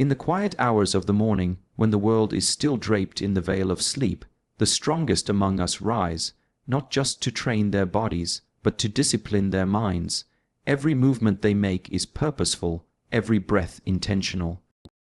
In the quiet hours of the morning, when the world is still draped in the veil of sleep, the strongest among us rise, not just to train their bodies, but to discipline their minds. Every movement they make is purposeful, every breath intentional.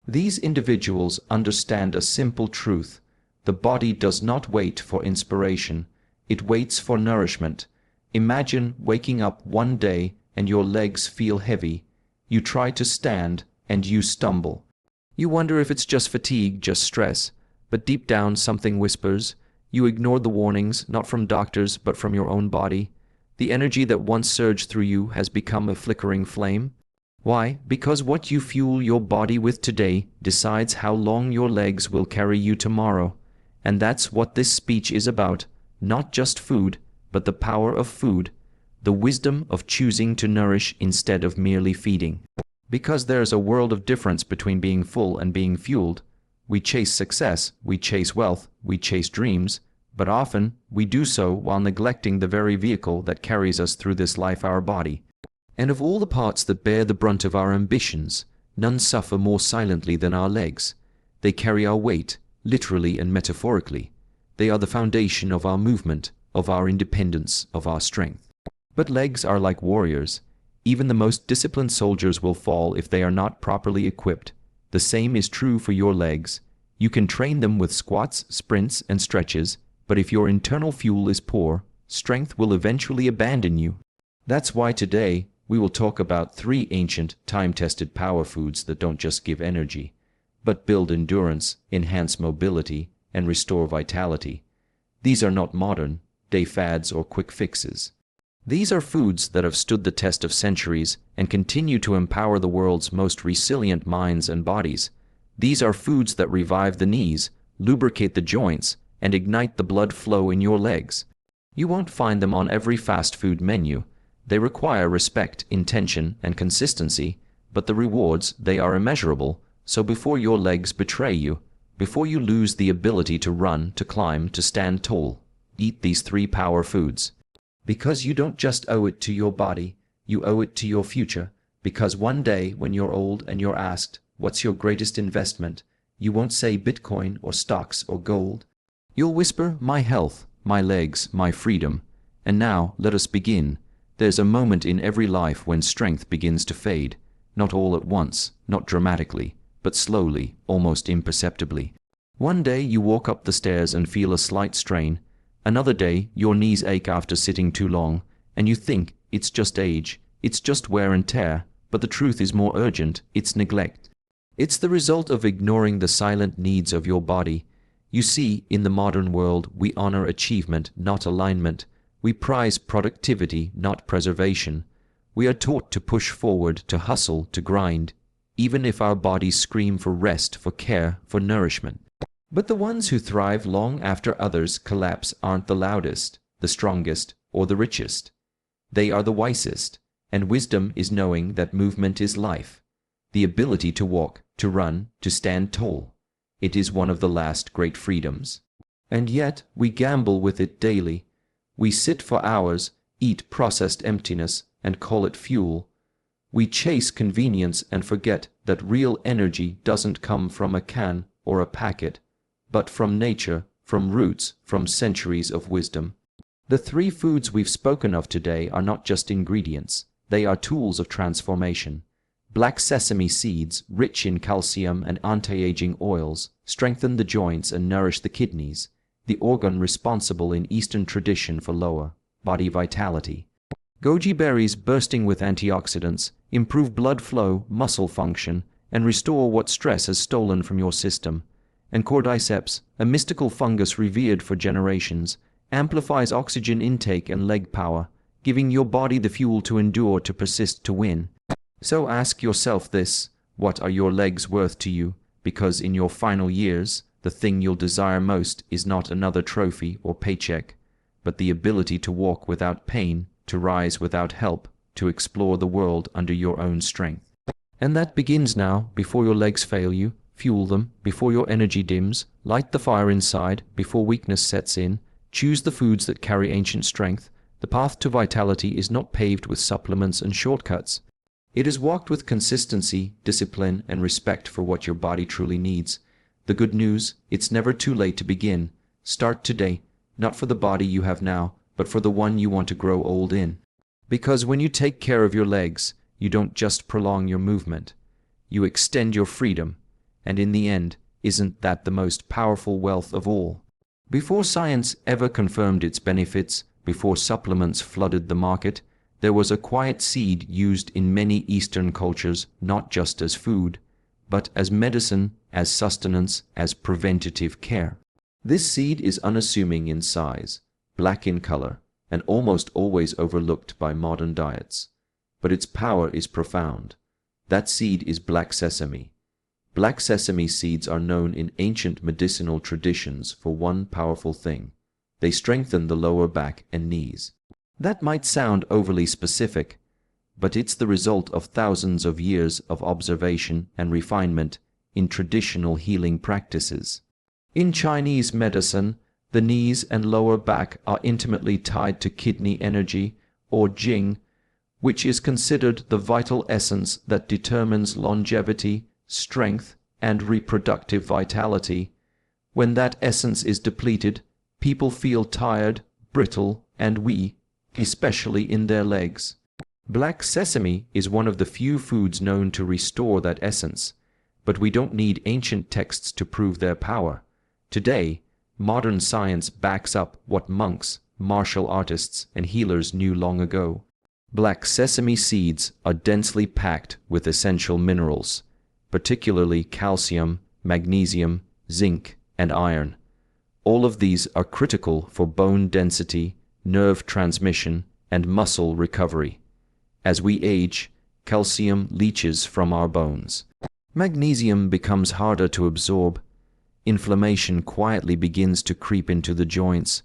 These individuals understand a simple truth. The body does not wait for inspiration, it waits for nourishment. Imagine waking up one day and your legs feel heavy. You try to stand and you stumble. You wonder if it's just fatigue, just stress, but deep down something whispers. You ignored the warnings, not from doctors, but from your own body. The energy that once surged through you has become a flickering flame. Why? Because what you fuel your body with today decides how long your legs will carry you tomorrow. And that's what this speech is about. Not just food, but the power of food. The wisdom of choosing to nourish instead of merely feeding. Because there's a world of difference between being full and being fueled. We chase success, we chase wealth, we chase dreams, but often we do so while neglecting the very vehicle that carries us through this life, our body. And of all the parts that bear the brunt of our ambitions, none suffer more silently than our legs. They carry our weight, literally and metaphorically. They are the foundation of our movement, of our independence, of our strength. But legs are like warriors. Even the most disciplined soldiers will fall if they are not properly equipped. The same is true for your legs. You can train them with squats, sprints, and stretches, but if your internal fuel is poor, strength will eventually abandon you. That's why today we will talk about 3 ancient, time-tested power foods that don't just give energy, but build endurance, enhance mobility, and restore vitality. These are not modern, day fads or quick fixes. These are foods that have stood the test of centuries and continue to empower the world's most resilient minds and bodies. These are foods that revive the knees, lubricate the joints, and ignite the blood flow in your legs. You won't find them on every fast food menu. They require respect, intention, and consistency, but the rewards, they are immeasurable. So before your legs betray you, before you lose the ability to run, to climb, to stand tall, eat these 3 power foods. Because you don't just owe it to your body, you owe it to your future. Because one day when you're old and you're asked, what's your greatest investment, you won't say Bitcoin or stocks or gold. You'll whisper, my health, my legs, my freedom. And now, let us begin. There's a moment in every life when strength begins to fade. Not all at once, not dramatically, but slowly, almost imperceptibly. One day you walk up the stairs and feel a slight strain. Another day your knees ache after sitting too long, and you think it's just age, it's just wear and tear, but the truth is more urgent, it's neglect. It's the result of ignoring the silent needs of your body. You see, in the modern world, we honor achievement, not alignment. We prize productivity, not preservation. We are taught to push forward, to hustle, to grind, even if our bodies scream for rest, for care, for nourishment. But the ones who thrive long after others collapse aren't the loudest, the strongest, or the richest. They are the wisest, and wisdom is knowing that movement is life. The ability to walk, to run, to stand tall. It is one of the last great freedoms. And yet we gamble with it daily. We sit for hours, eat processed emptiness, and call it fuel. We chase convenience and forget that real energy doesn't come from a can or a packet, but from nature, from roots, from centuries of wisdom. The 3 foods we've spoken of today are not just ingredients, they are tools of transformation. Black sesame seeds, rich in calcium and anti-aging oils, strengthen the joints and nourish the kidneys, the organ responsible in Eastern tradition for lower body vitality. Goji berries, bursting with antioxidants, improve blood flow, muscle function, and restore what stress has stolen from your system. And Cordyceps, a mystical fungus revered for generations, amplifies oxygen intake and leg power, giving your body the fuel to endure, to persist, to win. So ask yourself this: what are your legs worth to you? Because in your final years, the thing you'll desire most is not another trophy or paycheck, but the ability to walk without pain, to rise without help, to explore the world under your own strength. And that begins now, before your legs fail you. Fuel them, before your energy dims. Light the fire inside, before weakness sets in. Choose the foods that carry ancient strength. The path to vitality is not paved with supplements and shortcuts. It is walked with consistency, discipline, and respect for what your body truly needs. The good news, it's never too late to begin. Start today, not for the body you have now, but for the one you want to grow old in. Because when you take care of your legs, you don't just prolong your movement. You extend your freedom. And in the end, isn't that the most powerful wealth of all? Before science ever confirmed its benefits, before supplements flooded the market, there was a quiet seed used in many Eastern cultures not just as food, but as medicine, as sustenance, as preventative care. This seed is unassuming in size, black in color, and almost always overlooked by modern diets. But its power is profound. That seed is black sesame. Black sesame seeds are known in ancient medicinal traditions for one powerful thing. They strengthen the lower back and knees. That might sound overly specific, but it's the result of thousands of years of observation and refinement in traditional healing practices. In Chinese medicine, the knees and lower back are intimately tied to kidney energy, or Jing, which is considered the vital essence that determines longevity, strength, and reproductive vitality. When that essence is depleted, people feel tired, brittle, and weak, especially in their legs. Black sesame is one of the few foods known to restore that essence, but we don't need ancient texts to prove their power. Today, modern science backs up what monks, martial artists, and healers knew long ago. Black sesame seeds are densely packed with essential minerals, particularly calcium, magnesium, zinc, and iron. All of these are critical for bone density, nerve transmission, and muscle recovery. As we age, calcium leaches from our bones. Magnesium becomes harder to absorb. Inflammation quietly begins to creep into the joints.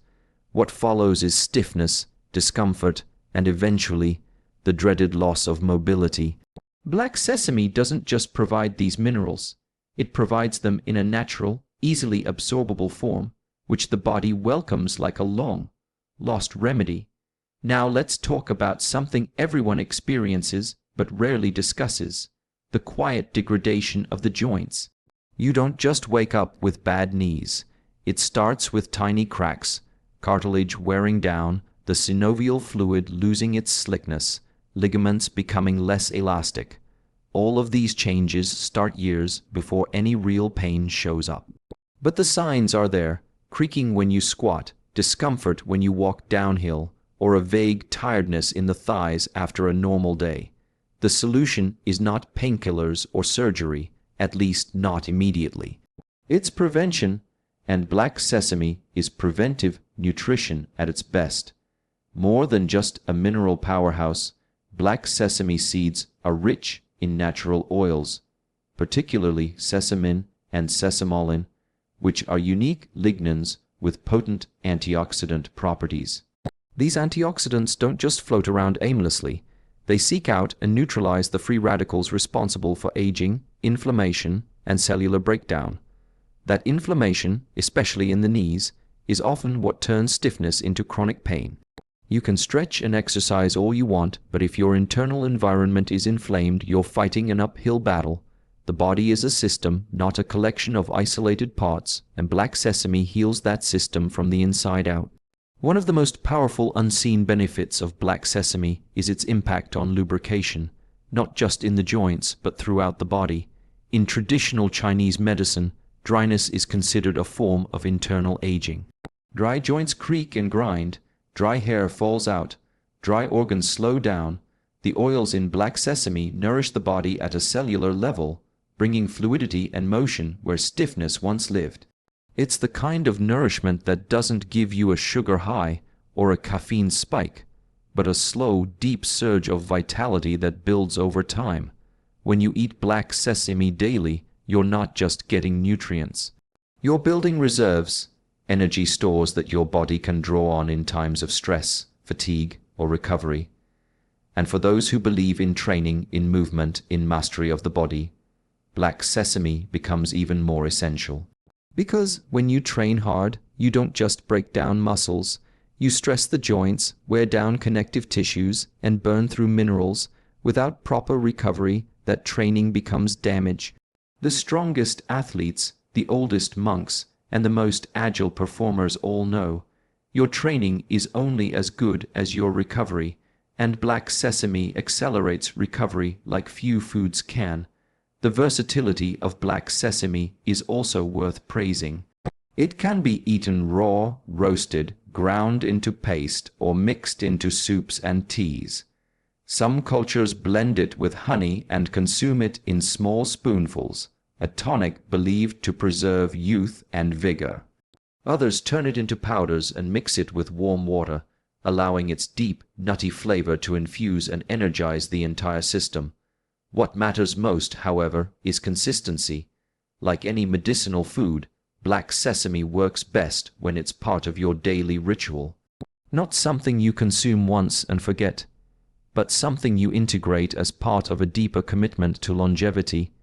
What follows is stiffness, discomfort, and eventually, the dreaded loss of mobility. Black sesame doesn't just provide these minerals. It provides them in a natural, easily absorbable form, which the body welcomes like a long-lost remedy. Now let's talk about something everyone experiences but rarely discusses: the quiet degradation of the joints. You don't just wake up with bad knees. It starts with tiny cracks, cartilage wearing down, the synovial fluid losing its slickness, ligaments becoming less elastic. All of these changes start years before any real pain shows up. But the signs are there: creaking when you squat, discomfort when you walk downhill, or a vague tiredness in the thighs after a normal day. The solution is not painkillers or surgery, at least not immediately. It's prevention, and black sesame is preventive nutrition at its best. More than just a mineral powerhouse, black sesame seeds are rich in natural oils, particularly sesamin and sesamolin, which are unique lignans with potent antioxidant properties. These antioxidants don't just float around aimlessly. They seek out and neutralize the free radicals responsible for aging, inflammation, and cellular breakdown. That inflammation, especially in the knees, is often what turns stiffness into chronic pain. You can stretch and exercise all you want, but if your internal environment is inflamed, you're fighting an uphill battle. The body is a system, not a collection of isolated parts, and black sesame heals that system from the inside out. One of the most powerful unseen benefits of black sesame is its impact on lubrication, not just in the joints, but throughout the body. In traditional Chinese medicine, dryness is considered a form of internal aging. Dry joints creak and grind, dry hair falls out, dry organs slow down. The oils in black sesame nourish the body at a cellular level, bringing fluidity and motion where stiffness once lived. It's the kind of nourishment that doesn't give you a sugar high or a caffeine spike, but a slow, deep surge of vitality that builds over time. When you eat black sesame daily, you're not just getting nutrients. You're building reserves, energy stores that your body can draw on in times of stress, fatigue, or recovery. And for those who believe in training, in movement, in mastery of the body, black sesame becomes even more essential. Because when you train hard, you don't just break down muscles. You stress the joints, wear down connective tissues, and burn through minerals, Without proper recovery, that training becomes damage. The strongest athletes, the oldest monks, and the most agile performers all know, your training is only as good as your recovery, and black sesame accelerates recovery like few foods can. The versatility of black sesame is also worth praising. It can be eaten raw, roasted, ground into paste, or mixed into soups and teas. Some cultures blend it with honey and consume it in small spoonfuls, a tonic believed to preserve youth and vigor. Others turn it into powders and mix it with warm water, allowing its deep, nutty flavor to infuse and energize the entire system. What matters most, however, is consistency. Like any medicinal food, black sesame works best when it's part of your daily ritual. Not something you consume once and forget, but something you integrate as part of a deeper commitment to longevity.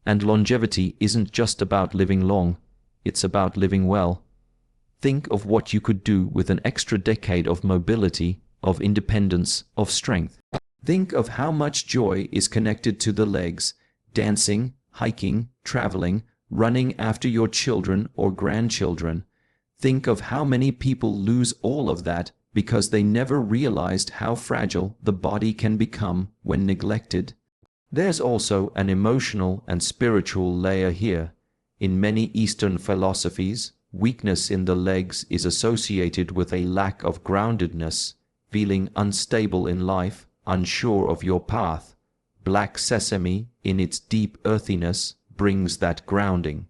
And longevity isn't just about living long, it's about living well. Think of what you could do with an extra decade of mobility, of independence, of strength. Think of how much joy is connected to the legs, dancing, hiking, traveling, running after your children or grandchildren. Think of how many people lose all of that because they never realized how fragile the body can become when neglected. There's also an emotional and spiritual layer here. In many Eastern philosophies, weakness in the legs is associated with a lack of groundedness, feeling unstable in life, unsure of your path. Black sesame, in its deep earthiness, brings that grounding.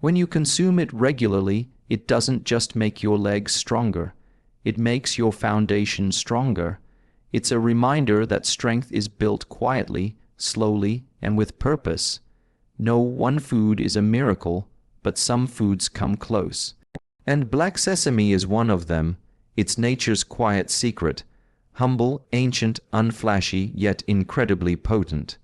When you consume it regularly, it doesn't just make your legs stronger. It makes your foundation stronger. It's a reminder that strength is built quietly, slowly, and with purpose. No one food is a miracle, but some foods come close. And black sesame is one of them. It's nature's quiet secret. Humble, ancient, unflashy, yet incredibly potent.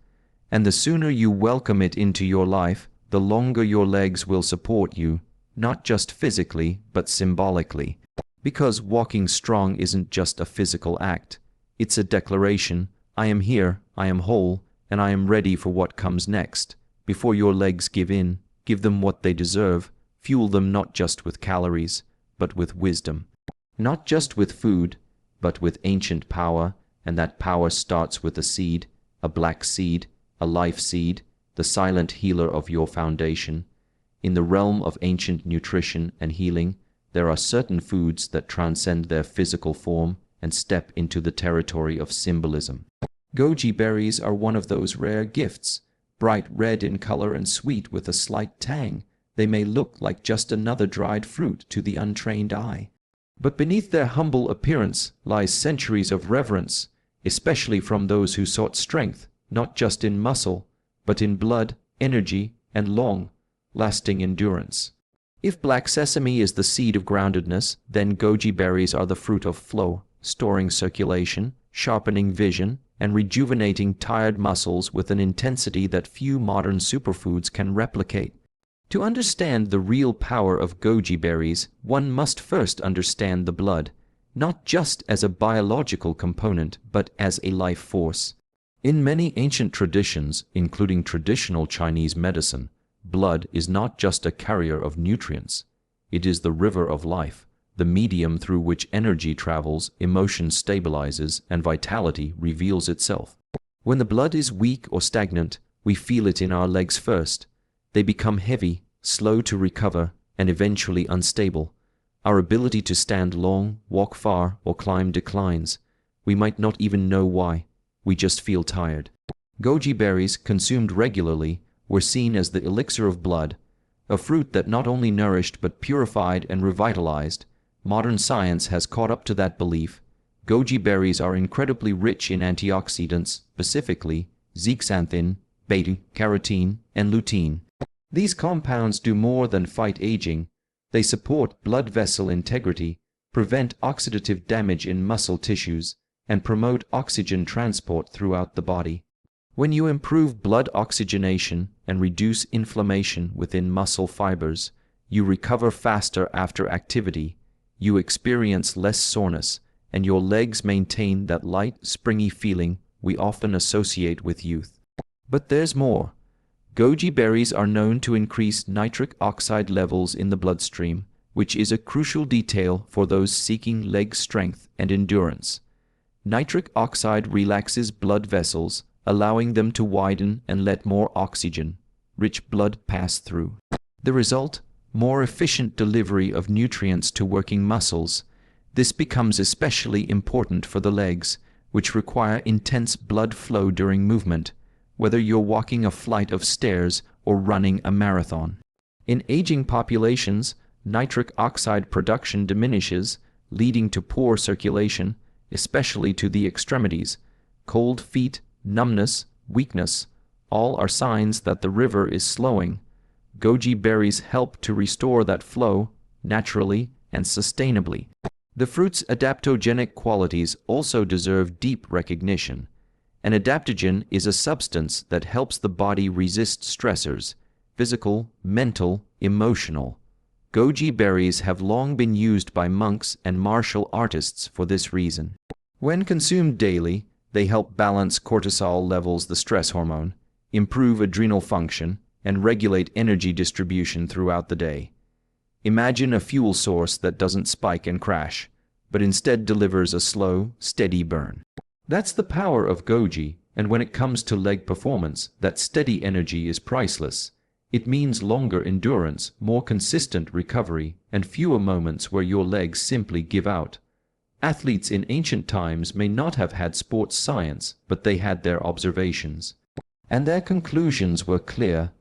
And the sooner you welcome it into your life, the longer your legs will support you, not just physically, but symbolically. Because walking strong isn't just a physical act. It's a declaration: I am here, I am whole, and I am ready for what comes next. Before your legs give in, give them what they deserve. Fuel them not just with calories, but with wisdom. Not just with food, but with ancient power, and that power starts with a seed, a black seed, a life seed, the silent healer of your foundation. In the realm of ancient nutrition and healing, there are certain foods that transcend their physical form and step into the territory of symbolism. Goji berries are one of those rare gifts. Bright red in color and sweet with a slight tang, they may look like just another dried fruit to the untrained eye. But beneath their humble appearance lies centuries of reverence, especially from those who sought strength, not just in muscle, but in blood, energy, and long-lasting endurance. If black sesame is the seed of groundedness, then goji berries are the fruit of flow, storing circulation, sharpening vision, and rejuvenating tired muscles with an intensity that few modern superfoods can replicate. To understand the real power of goji berries, one must first understand the blood, not just as a biological component, but as a life force. In many ancient traditions, including traditional Chinese medicine, blood is not just a carrier of nutrients. It is the river of life, the medium through which energy travels, emotion stabilizes, and vitality reveals itself. When the blood is weak or stagnant, we feel it in our legs first. They become heavy, slow to recover, and eventually unstable. Our ability to stand long, walk far, or climb declines. We might not even know why. We just feel tired. Goji berries, consumed regularly, were seen as the elixir of blood, a fruit that not only nourished but purified and revitalized. Modern science has caught up to that belief. Goji berries are incredibly rich in antioxidants, specifically zeaxanthin, beta-carotene, and lutein. These compounds do more than fight aging. They support blood vessel integrity, prevent oxidative damage in muscle tissues, and promote oxygen transport throughout the body. When you improve blood oxygenation and reduce inflammation within muscle fibers, you recover faster after activity, you experience less soreness, and your legs maintain that light, springy feeling we often associate with youth. But there's more. Goji berries are known to increase nitric oxide levels in the bloodstream, which is a crucial detail for those seeking leg strength and endurance. Nitric oxide relaxes blood vessels, allowing them to widen and let more oxygen, rich blood pass through. The result? More efficient delivery of nutrients to working muscles. This becomes especially important for the legs, which require intense blood flow during movement, whether you're walking a flight of stairs or running a marathon. In aging populations, nitric oxide production diminishes, leading to poor circulation, especially to the extremities. Cold feet, numbness, weakness, all are signs that the river is slowing. Goji berries help to restore that flow naturally and sustainably. The fruit's adaptogenic qualities also deserve deep recognition. An adaptogen is a substance that helps the body resist stressors, physical, mental, emotional. Goji berries have long been used by monks and martial artists for this reason. When consumed daily, they help balance cortisol levels, the stress hormone, improve adrenal function, and regulate energy distribution throughout the day. Imagine a fuel source that doesn't spike and crash, but instead delivers a slow, steady burn. That's the power of Goji, and when it comes to leg performance, that steady energy is priceless. It means longer endurance, more consistent recovery, and fewer moments where your legs simply give out. Athletes in ancient times may not have had sports science, but they had their observations. And their conclusions were clear.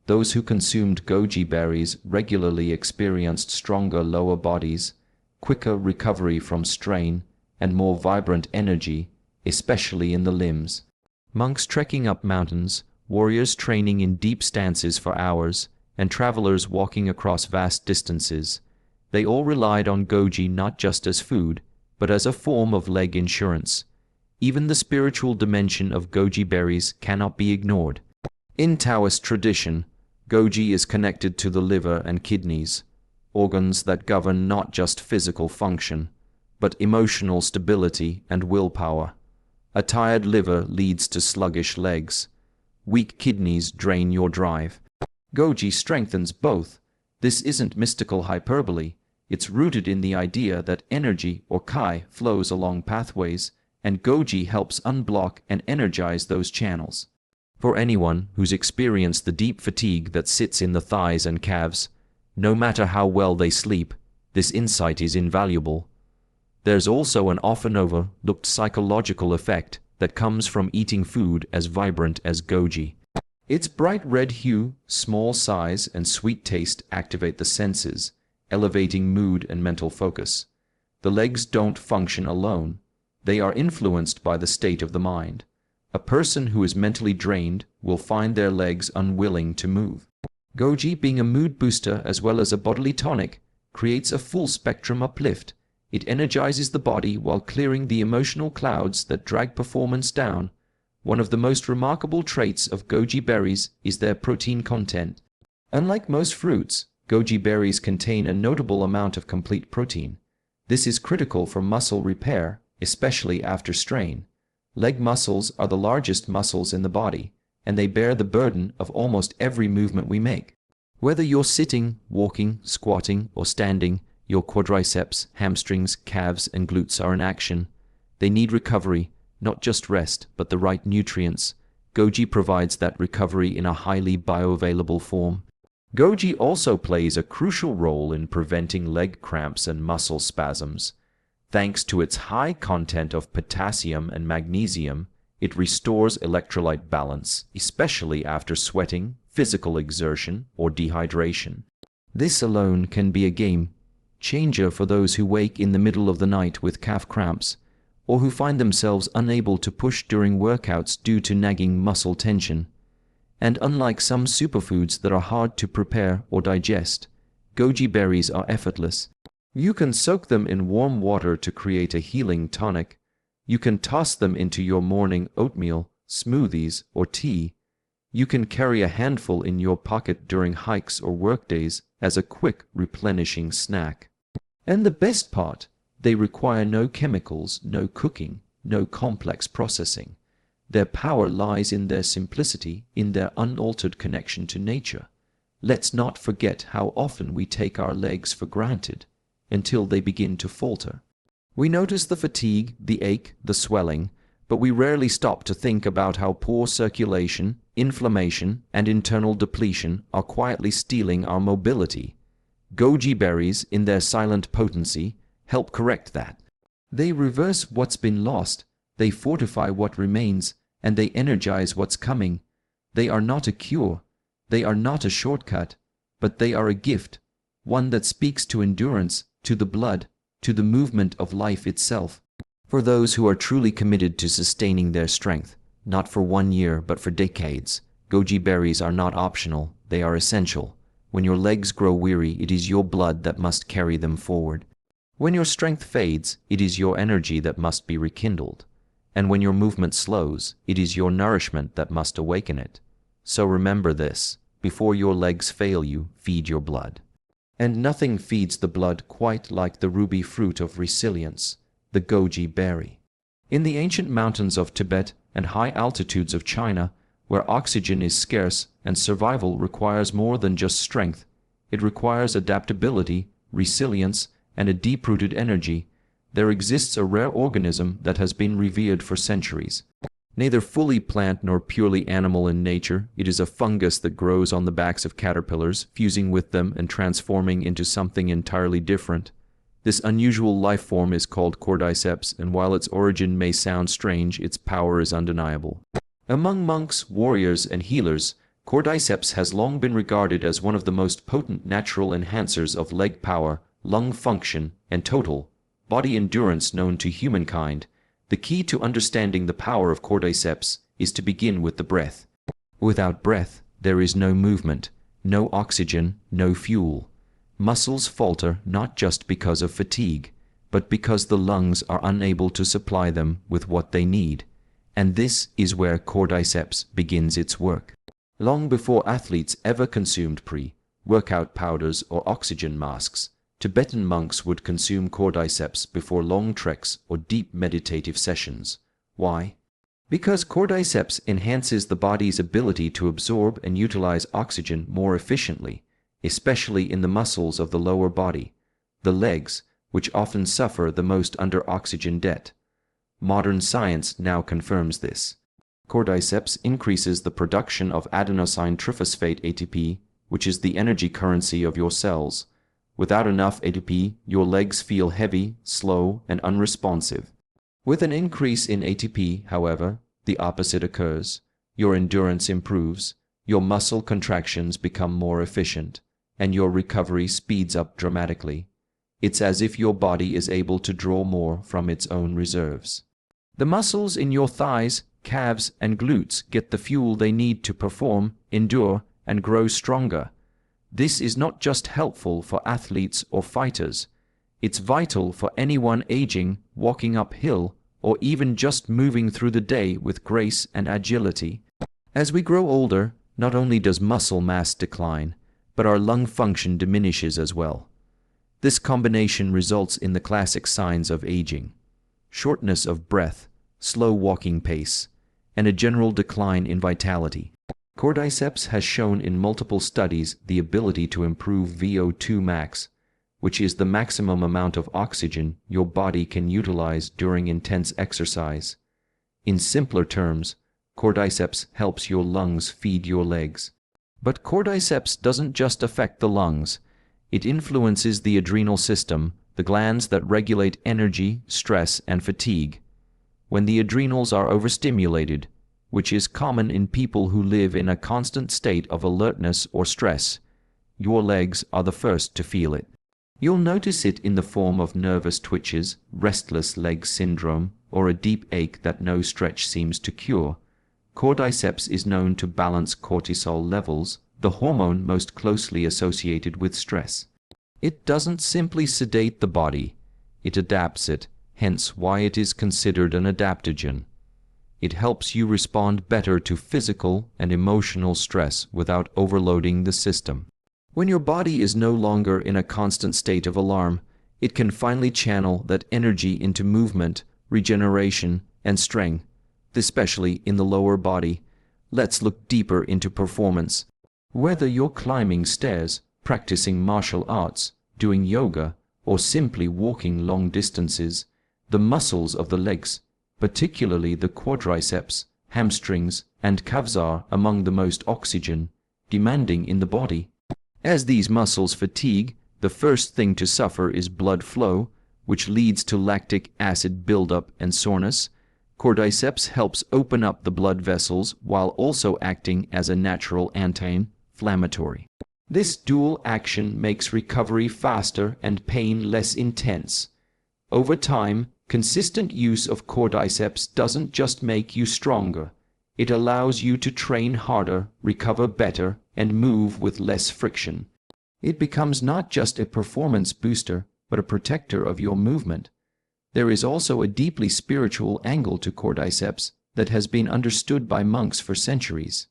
Those who consumed goji berries regularly experienced stronger lower bodies, quicker recovery from strain, and more vibrant energy, especially in the limbs. Monks trekking up mountains, warriors training in deep stances for hours, and travelers walking across vast distances, they all relied on goji not just as food, but as a form of leg insurance. Even the spiritual dimension of goji berries cannot be ignored. In Taoist tradition, goji is connected to the liver and kidneys, organs that govern not just physical function, but emotional stability and willpower. A tired liver leads to sluggish legs. Weak kidneys drain your drive. Goji strengthens both. This isn't mystical hyperbole. It's rooted in the idea that energy, or Kai, flows along pathways, and Goji helps unblock and energize those channels. For anyone who's experienced the deep fatigue that sits in the thighs and calves, no matter how well they sleep, this insight is invaluable. There's also an often overlooked psychological effect that comes from eating food as vibrant as goji. Its bright red hue, small size, and sweet taste activate the senses, elevating mood and mental focus. The legs don't function alone. They are influenced by the state of the mind. A person who is mentally drained will find their legs unwilling to move. Goji, being a mood booster as well as a bodily tonic, creates a full-spectrum uplift. It energizes the body while clearing the emotional clouds that drag performance down. One of the most remarkable traits of goji berries is their protein content. Unlike most fruits, goji berries contain a notable amount of complete protein. This is critical for muscle repair, especially after strain. Leg muscles are the largest muscles in the body, and they bear the burden of almost every movement we make. Whether you're sitting, walking, squatting, or standing, your quadriceps, hamstrings, calves, and glutes are in action. They need recovery, not just rest, but the right nutrients. Goji provides that recovery in a highly bioavailable form. Goji also plays a crucial role in preventing leg cramps and muscle spasms. Thanks to its high content of potassium and magnesium, it restores electrolyte balance, especially after sweating, physical exertion, or dehydration. This alone can be a game changer for those who wake in the middle of the night with calf cramps, or who find themselves unable to push during workouts due to nagging muscle tension. And unlike some superfoods that are hard to prepare or digest, goji berries are effortless. You can soak them in warm water to create a healing tonic. You can toss them into your morning oatmeal, smoothies, or tea. You can carry a handful in your pocket during hikes or workdays as a quick replenishing snack. And the best part, they require no chemicals, no cooking, no complex processing. Their power lies in their simplicity, in their unaltered connection to nature. Let's not forget how often we take our legs for granted until they begin to falter. We notice the fatigue, the ache, the swelling, but we rarely stop to think about how poor circulation, inflammation, and internal depletion are quietly stealing our mobility. Goji berries, in their silent potency, help correct that. They reverse what's been lost, they fortify what remains, and they energize what's coming. They are not a cure, they are not a shortcut, but they are a gift, one that speaks to endurance, to the blood, to the movement of life itself. For those who are truly committed to sustaining their strength, not for 1 year but for decades, goji berries are not optional, they are essential. When your legs grow weary, it is your blood that must carry them forward. When your strength fades, it is your energy that must be rekindled. And when your movement slows, it is your nourishment that must awaken it. So remember this: before your legs fail you, feed your blood. And nothing feeds the blood quite like the ruby fruit of resilience, the goji berry. In the ancient mountains of Tibet and high altitudes of China, where oxygen is scarce and survival requires more than just strength, it requires adaptability, resilience, and a deep-rooted energy, there exists a rare organism that has been revered for centuries. Neither fully plant nor purely animal in nature, it is a fungus that grows on the backs of caterpillars, fusing with them and transforming into something entirely different. This unusual life form is called Cordyceps, and while its origin may sound strange, its power is undeniable. Among monks, warriors, and healers, Cordyceps has long been regarded as one of the most potent natural enhancers of leg power, lung function, and total body endurance known to humankind. The key to understanding the power of Cordyceps is to begin with the breath. Without breath, there is no movement, no oxygen, no fuel. Muscles falter not just because of fatigue, but because the lungs are unable to supply them with what they need. And this is where Cordyceps begins its work. Long before athletes ever consumed pre-workout powders or oxygen masks, Tibetan monks would consume Cordyceps before long treks or deep meditative sessions. Why? Because Cordyceps enhances the body's ability to absorb and utilize oxygen more efficiently, especially in the muscles of the lower body, the legs, which often suffer the most under oxygen debt. Modern science now confirms this. Cordyceps increases the production of adenosine triphosphate ATP, which is the energy currency of your cells. Without enough ATP, your legs feel heavy, slow, and unresponsive. With an increase in ATP, however, the opposite occurs. Your endurance improves, your muscle contractions become more efficient, and your recovery speeds up dramatically. It's as if your body is able to draw more from its own reserves. The muscles in your thighs, calves, and glutes get the fuel they need to perform, endure, and grow stronger. This is not just helpful for athletes or fighters. It's vital for anyone aging, walking uphill, or even just moving through the day with grace and agility. As we grow older, not only does muscle mass decline, but our lung function diminishes as well. This combination results in the classic signs of aging: shortness of breath, slow walking pace, and a general decline in vitality. Cordyceps has shown in multiple studies the ability to improve VO2 max, which is the maximum amount of oxygen your body can utilize during intense exercise. In simpler terms, Cordyceps helps your lungs feed your legs. But Cordyceps doesn't just affect the lungs. It influences the adrenal system, the glands that regulate energy, stress, and fatigue. When the adrenals are overstimulated, which is common in people who live in a constant state of alertness or stress, your legs are the first to feel it. You'll notice it in the form of nervous twitches, restless leg syndrome, or a deep ache that no stretch seems to cure. Cordyceps is known to balance cortisol levels, the hormone most closely associated with stress. It doesn't simply sedate the body, it adapts it, hence why it is considered an adaptogen. It helps you respond better to physical and emotional stress without overloading the system. When your body is no longer in a constant state of alarm, it can finally channel that energy into movement, regeneration, and strength. especially in the lower body. Let's look deeper into performance. Whether you're climbing stairs, practicing martial arts, doing yoga, or simply walking long distances, the muscles of the legs, particularly the quadriceps, hamstrings, and calves, are among the most oxygen demanding in the body. As these muscles fatigue, the first thing to suffer is blood flow, which leads to lactic acid buildup and soreness. Cordyceps helps open up the blood vessels while also acting as a natural anti-inflammatory. This dual action makes recovery faster and pain less intense. Over time, consistent use of Cordyceps doesn't just make you stronger. It allows you to train harder, recover better, and move with less friction. It becomes not just a performance booster, but a protector of your movement. There is also a deeply spiritual angle to Cordyceps that has been understood by monks for centuries.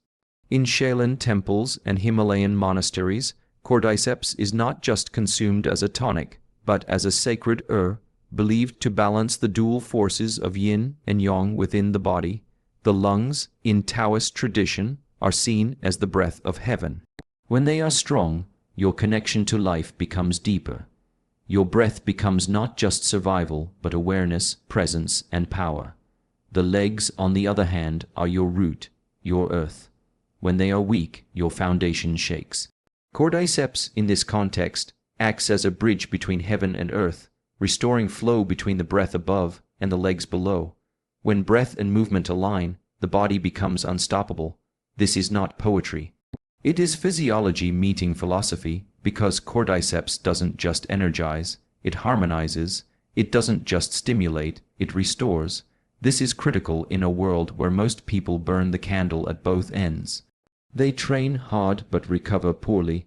In Shaolin temples and Himalayan monasteries, Cordyceps is not just consumed as a tonic, but as a sacred herb, believed to balance the dual forces of yin and yang within the body. The lungs, in Taoist tradition, are seen as the breath of heaven. When they are strong, your connection to life becomes deeper. Your breath becomes not just survival, but awareness, presence, and power. The legs, on the other hand, are your root, your earth. When they are weak, your foundation shakes. Cordyceps, in this context, acts as a bridge between heaven and earth, restoring flow between the breath above and the legs below. When breath and movement align, the body becomes unstoppable. This is not poetry. It is physiology meeting philosophy, because Cordyceps doesn't just energize, it harmonizes. It doesn't just stimulate, it restores. This is critical in a world where most people burn the candle at both ends. They train hard but recover poorly.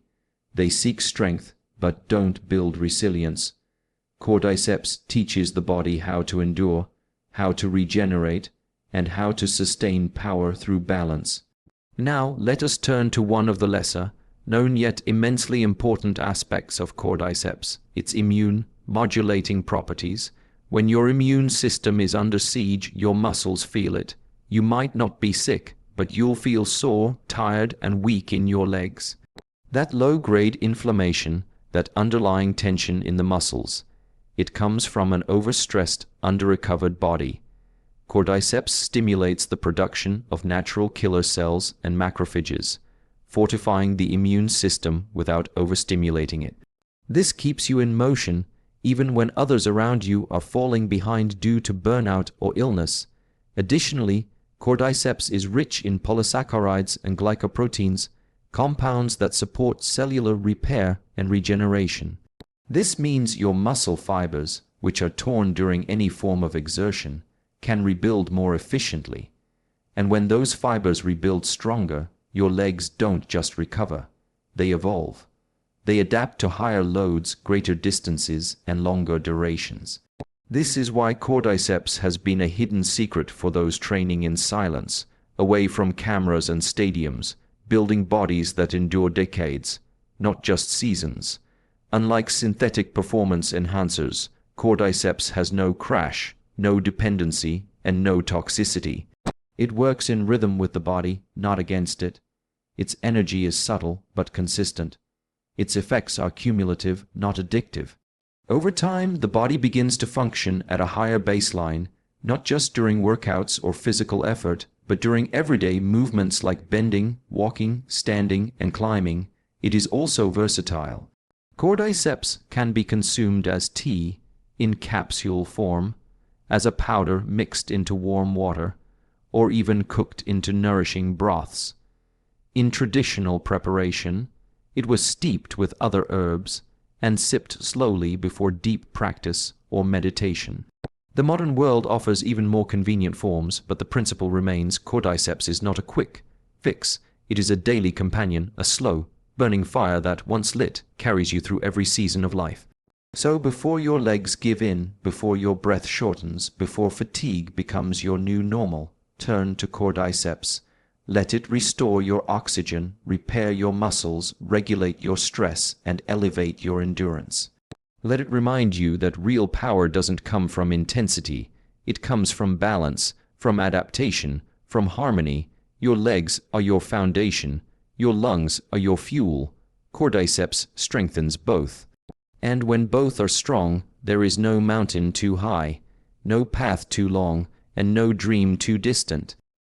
They seek strength but don't build resilience. Cordyceps teaches the body how to endure, how to regenerate, and how to sustain power through balance. Now let us turn to one of the lesser, known yet immensely important aspects of Cordyceps, its immune modulating properties. When your immune system is under siege, your muscles feel it. You might not be sick, but you'll feel sore, tired, and weak in your legs. That low-grade inflammation, that underlying tension in the muscles, it comes from an overstressed, under-recovered body. Cordyceps stimulates the production of natural killer cells and macrophages, fortifying the immune system without overstimulating it. This keeps you in motion, even when others around you are falling behind due to burnout or illness. Additionally, Cordyceps is rich in polysaccharides and glycoproteins, compounds that support cellular repair and regeneration. This means your muscle fibers, which are torn during any form of exertion, can rebuild more efficiently. And when those fibers rebuild stronger, your legs don't just recover, they evolve. They adapt to higher loads, greater distances, and longer durations. This is why Cordyceps has been a hidden secret for those training in silence, away from cameras and stadiums, building bodies that endure decades, not just seasons. Unlike synthetic performance enhancers, Cordyceps has no crash, no dependency, and no toxicity. It works in rhythm with the body, not against it. Its energy is subtle but consistent. Its effects are cumulative, not addictive. Over time, the body begins to function at a higher baseline, not just during workouts or physical effort, but during everyday movements like bending, walking, standing, and climbing. It is also versatile. Cordyceps can be consumed as tea, in capsule form, as a powder mixed into warm water, or even cooked into nourishing broths. In traditional preparation, it was steeped with other herbs and sipped slowly before deep practice or meditation. The modern world offers even more convenient forms, but the principle remains: Cordyceps is not a quick fix. It is a daily companion, a slow, burning fire that, once lit, carries you through every season of life. So before your legs give in, before your breath shortens, before fatigue becomes your new normal, turn to Cordyceps. Let it restore your oxygen, repair your muscles, regulate your stress, and elevate your endurance. Let it remind you that real power doesn't come from intensity. It comes from balance, from adaptation, from harmony. Your legs are your foundation. Your lungs are your fuel. Cordyceps strengthens both. And when both are strong, there is no mountain too high, no path too long, and no dream too distant.